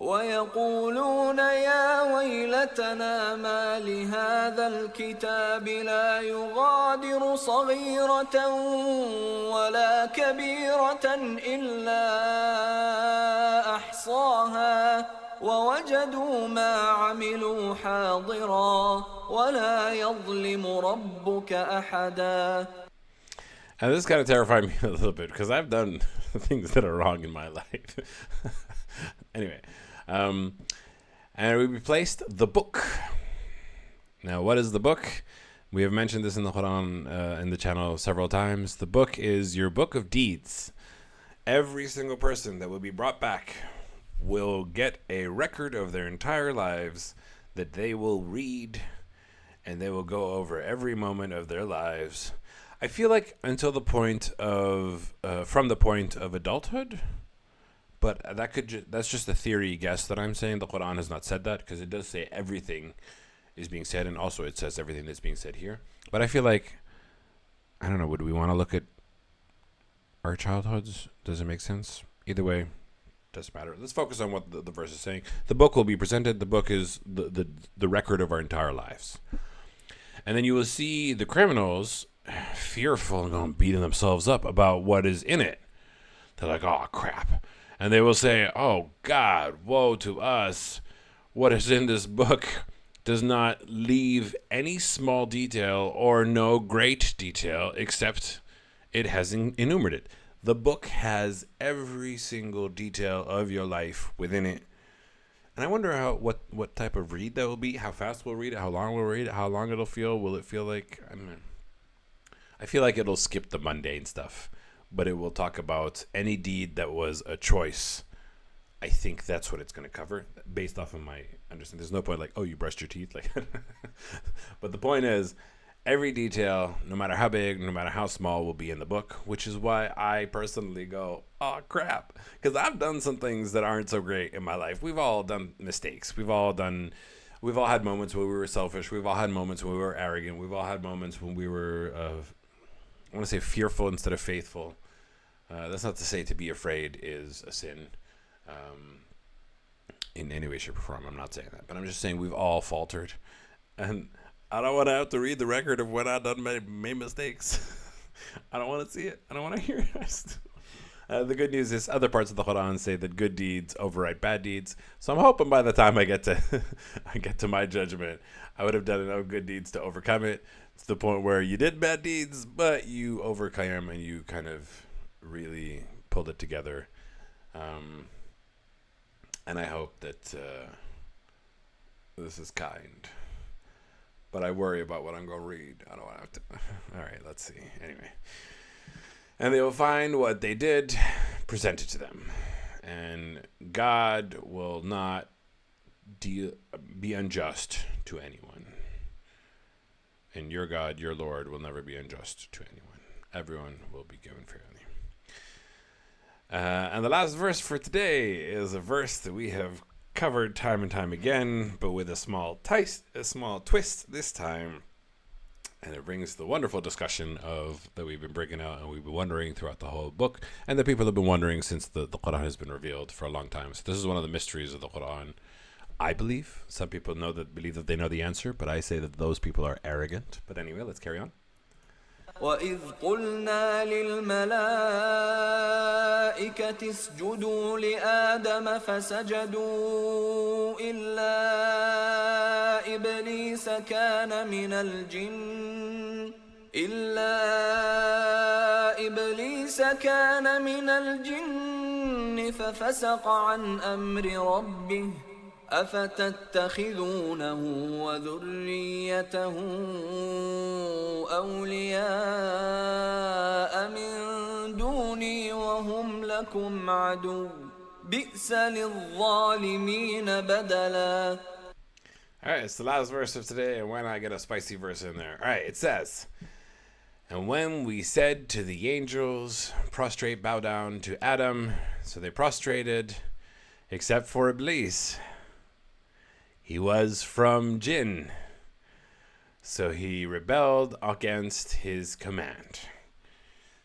ويقولون يا ويلتنا ما لهذا الكتاب لا يغادر صغيرة ولا كبيرة إلا أحصاها ووجدوا ما عملوا حاضرا ولا يظلم ربك أحدا. And this kind of terrified me a little bit because I've done things that are wrong in my life. Anyway, and we replaced the book. Now, what is the book? We have mentioned this in the Quran, in the channel several times. The book is your book of deeds. Every single person that will be brought back will get a record of their entire lives that they will read, and they will go over every moment of their lives. I feel like until the point of, from the point of adulthood, but that's just a theory guess that I'm saying. The Quran has not said that, because it does say everything is being said, and also it says everything that's being said here. But I feel like, I don't know, would we want to look at our childhoods? Does it make sense? Either way, doesn't matter. Let's focus on what the verse is saying. The book will be presented. The book is the record of our entire lives. And then you will see the criminals fearful and going beating themselves up about what is in it. They're like, oh, crap. And they will say, oh, God, woe to us. What is in this book does not leave any small detail or no great detail, except it has enumerated. The book has every single detail of your life within it. And I wonder what type of read that will be, how fast we'll read it, how long we'll read it, how long it'll feel. Will it feel like, I don't know. I feel like it'll skip the mundane stuff, but it will talk about any deed that was a choice. I think that's what it's going to cover, based off of my understanding. There's no point like, oh, you brushed your teeth. Like, but the point is, every detail, no matter how big, no matter how small, will be in the book, which is why I personally go, oh, crap. Because I've done some things that aren't so great in my life. We've all done mistakes. We've all had moments where we were selfish. We've all had moments when we were arrogant. We've all had moments when we were, I want to say fearful instead of faithful. That's not to say to be afraid is a sin in any way, shape, or form. I'm not saying that. But I'm just saying we've all faltered. And I don't want to have to read the record of when I done made mistakes. I don't want to see it. I don't want to hear it. The good news is other parts of the Quran say that good deeds override bad deeds. So I'm hoping by the time I get to my judgment, I would have done enough good deeds to overcome it. It's the point where you did bad deeds, but you overcame and you kind of really pulled it together. And I hope that this is kind. But I worry about what I'm going to read. I don't want to have to. All right, let's see. Anyway. And they will find what they did presented to them. And God will not be unjust to anyone. And your God, your Lord, will never be unjust to anyone. Everyone will be given fairly. And the last verse for today is a verse that we have covered time and time again, but with a small twist this time. And it brings the wonderful discussion that we've been breaking out and we've been wondering throughout the whole book, and that people have been wondering since the Quran has been revealed for a long time. So this is one of the mysteries of the Quran, I believe. Some people believe that they know the answer, but I say that those people are arrogant. But anyway, let's carry on. وإذ قلنا للملائكة اسجدوا لآدم فسجدوا إلا إبليس كان من الجن ففسق عن أمر ربه أفتتخذونه وذريته أولياء من دوني وهم لكم عدو بئس للظالمين بدلا. All right, it's the last verse of today, and why not get a spicy verse in there? All right, it says, "And when we said to the angels, prostrate, bow down to Adam, so they prostrated, except for Iblis. He was from Jinn, so he rebelled against his command."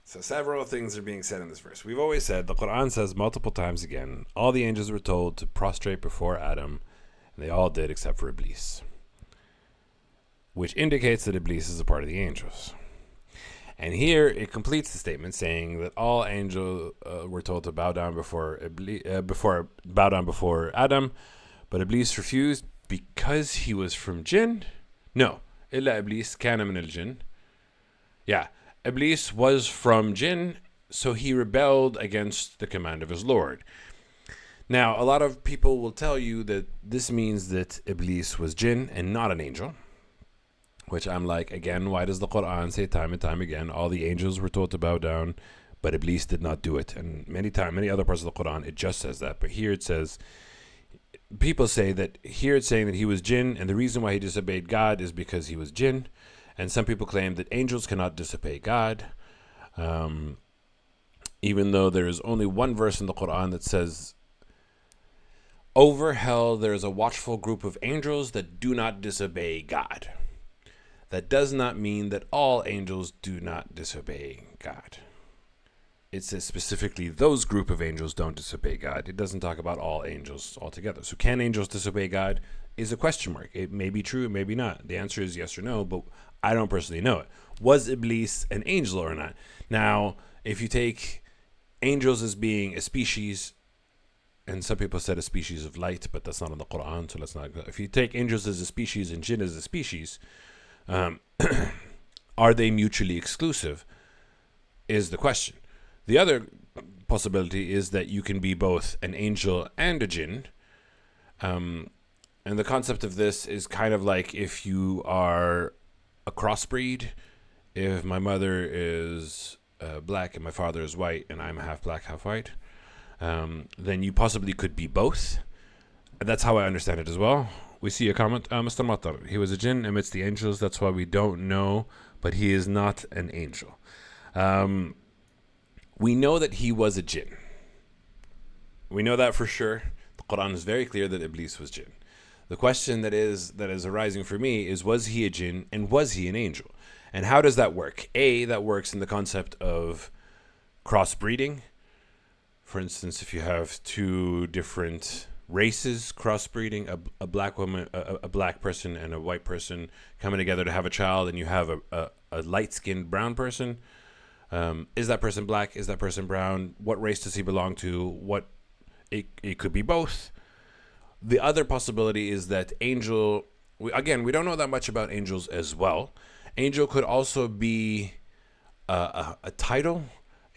So several things are being said in this verse. We've always said, the Quran says multiple times again, all the angels were told to prostrate before Adam, and they all did except for Iblis, which indicates that Iblis is a part of the angels. And here it completes the statement saying that all angels were told to bow down before Adam, but Iblis refused because he was from Jinn. No, إلا إبليس كان من الجن. Yeah, Iblis was from Jinn, so he rebelled against the command of his Lord. Now, a lot of people will tell you that this means that Iblis was Jinn and not an angel, which I'm like, again, why does the Quran say time and time again, all the angels were told to bow down, but Iblis did not do it? And many other parts of the Quran, it just says that. But here it says, people say that here it's saying that he was Jinn, and the reason why he disobeyed God is because he was Jinn. And some people claim that angels cannot disobey God, even though there is only one verse in the Quran that says, over hell there is a watchful group of angels that do not disobey God. That does not mean that all angels do not disobey God. It says specifically those group of angels don't disobey God. It doesn't talk about all angels altogether. So can angels disobey God is a question mark. It may be true, it may be not. The answer is yes or no, but I don't personally know it. Was Iblis an angel or not? Now, if you take angels as being a species, and some people said a species of light, but that's not in the Quran, so let's not go. If you take angels as a species and jinn as a species, are they mutually exclusive is the question. The other possibility is that you can be both an angel and a jinn. And the concept of this is kind of like if you are a crossbreed. If my mother is black and my father is white and I'm half black, half white, then you possibly could be both. And that's how I understand it as well. We see a comment, Mr. Matar, he was a jinn amidst the angels, that's why we don't know, but he is not an angel. We know that he was a jinn. We know that for sure. The Quran is very clear that Iblis was jinn. The question that is arising for me is, was he a jinn and was he an angel? And how does that work? That works in the concept of crossbreeding. For instance, if you have two different races crossbreeding, a black woman, a black person and a white person coming together to have a child, and you have a light-skinned brown person, is that person black? Is that person brown? What race does he belong to? It could be both. The other possibility is that angel, we don't know that much about angels as well. Angel could also be a title.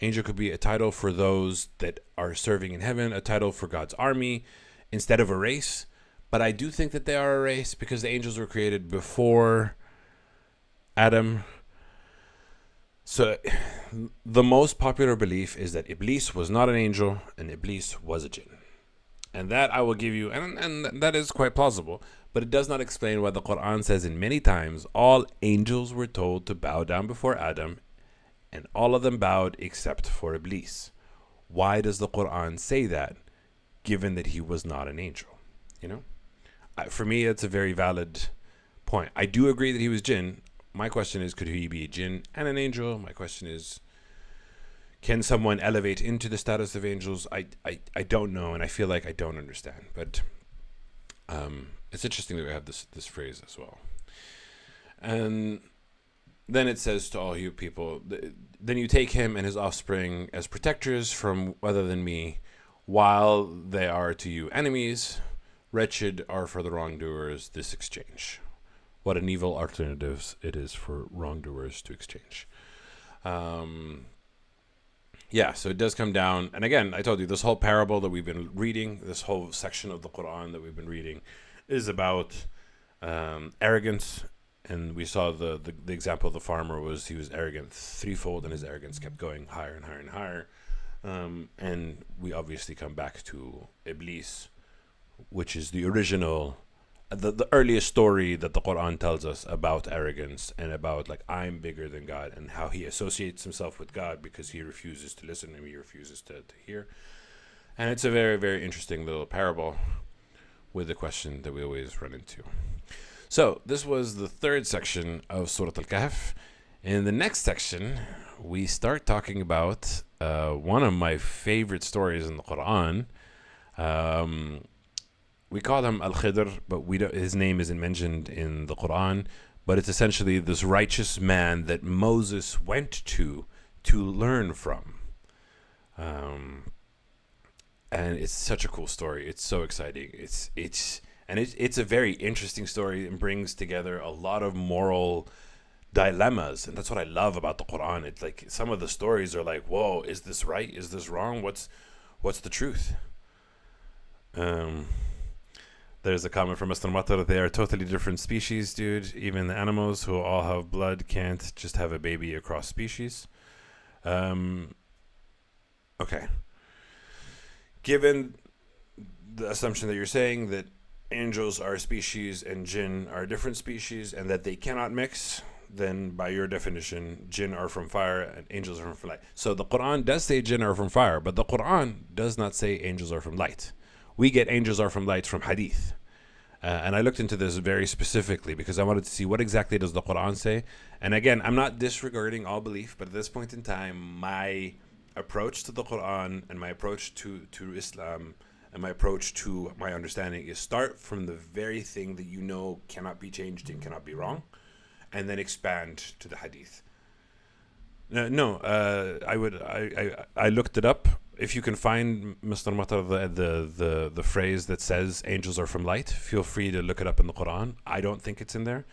Angel could be a title for those that are serving in heaven, a title for God's army, instead of a race. But I do think that they are a race because the angels were created before Adam. So the most popular belief is that Iblis was not an angel and Iblis was a jinn. And that I will give you, and that is quite plausible, but it does not explain why the Quran says in many times all angels were told to bow down before Adam, and all of them bowed except for Iblis. Why does the Quran say that, given that he was not an angel? You know, for me, it's a very valid point. I do agree that he was jinn. My question is, could he be a jinn and an angel? My question is, can someone elevate into the status of angels? I don't know, and I feel like I don't understand. But it's interesting that we have this phrase as well. And then it says to all you people, then you take him and his offspring as protectors from other than me, while they are to you enemies. Wretched are for the wrongdoers this exchange. What an evil alternative it is for wrongdoers to exchange. Yeah, so it does come down. And again, I told you, this whole parable that we've been reading, this whole section of the Quran that we've been reading, is about arrogance. And we saw the example of the farmer was he was arrogant threefold, and his arrogance kept going higher and higher and higher. And we obviously come back to Iblis, which is the original, the earliest story that the Quran tells us about arrogance and about like I'm bigger than God, and how he associates himself with God because he refuses to listen and he refuses to hear. And it's a very, very interesting little parable with the question that we always run into. So this was the third section of Surah Al-Kahf. In the next section, we start talking about one of my favorite stories in the Quran. We call him Al-Khidr, but his name isn't mentioned in the Quran. But it's essentially this righteous man that Moses went to learn from. And it's such a cool story. It's so exciting. It's a very interesting story and brings together a lot of moral dilemmas, and that's what I love about the Quran. It's like some of the stories are like, whoa, is this right? Is this wrong? What's the truth? There's a comment from Mr. Matar. They are totally different species, dude. Even the animals who all have blood can't just have a baby across species. Okay. Given the assumption that you're saying that angels are a species and jinn are a different species and that they cannot mix, then by your definition, jinn are from fire and angels are from light. So the Quran does say jinn are from fire, but the Quran does not say angels are from light. We get angels are from light from hadith. And I looked into this very specifically because I wanted to see what exactly does the Quran say. And again, I'm not disregarding all belief, but at this point in time, my approach to the Quran and my approach to Islam and my approach to my understanding is start from the very thing that you know cannot be changed and cannot be wrong, and then expand to the hadith. I looked it up. If you can find, Mr. Matar, the phrase that says angels are from light, feel free to look it up in the Quran. I don't think it's in there.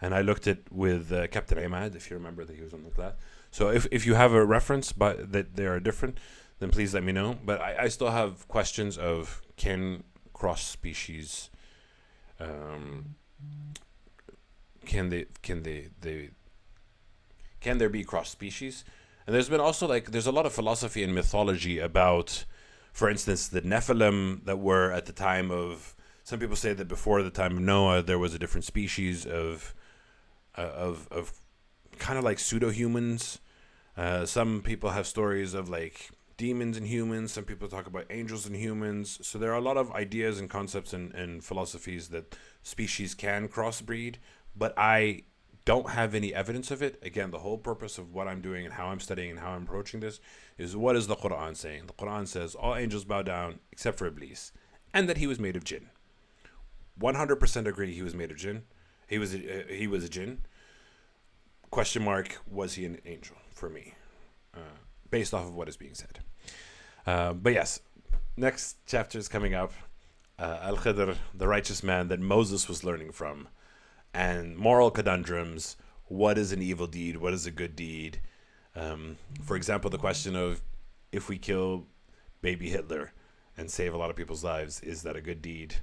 And I looked it with Captain Ahmad, if you remember that he was on the class. So if you have a reference but that they are different, then please let me know. But I still have questions of can cross species, can there be cross species? And there's been also there's a lot of philosophy and mythology about, for instance, the Nephilim that were at the time of, some people say that before the time of Noah there was a different species of kind of like pseudo-humans. Some people have stories of like demons and humans. Some people talk about angels and humans. So there are a lot of ideas and concepts and philosophies that species can crossbreed, but I don't have any evidence of it. Again, the whole purpose of what I'm doing and how I'm studying and how I'm approaching this is, what is the Quran saying? The Quran says all angels bow down except for Iblis, and that he was made of jinn. 100% agree he was made of jinn. He was a jinn. Question mark, was he an angel for me? Based off of what is being said. But yes, next chapter is coming up. Al-Khidr, the righteous man that Moses was learning from. And moral conundrums. What is an evil deed? What is a good deed? For example, the question of, if we kill baby Hitler and save a lot of people's lives, is that a good deed?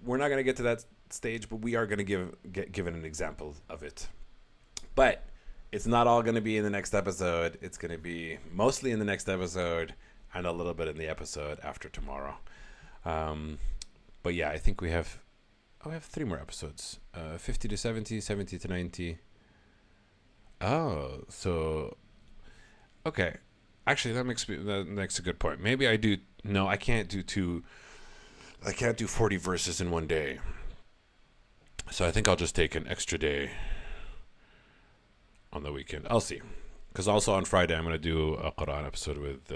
We're not going to get to that stage, but we are going to give an example of it. But it's not all going to be in the next episode. It's going to be mostly in the next episode and a little bit in the episode after tomorrow. But yeah, I think we have 3 more episodes. 50 to 70, 70 to 90. Oh, so okay. Actually, that makes a good point. Maybe I do. No, I can't do 40 verses in one day. So I think I'll just take an extra day on the weekend. I'll see. Because also on Friday, I'm going to do a Quran episode with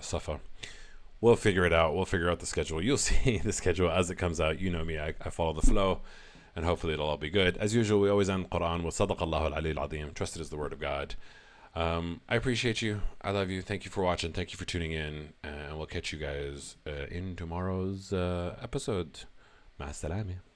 Safa. We'll figure it out. We'll figure out the schedule. You'll see the schedule as it comes out. You know me. I follow the flow. and hopefully it'll all be good. As usual, we always end Quran with Sadaq Allahu al-Ali al-Azim. Trusted is the word of God. I appreciate you. I love you. Thank you for watching. Thank you for tuning in. And we'll catch you guys in tomorrow's episode. مع السلامة.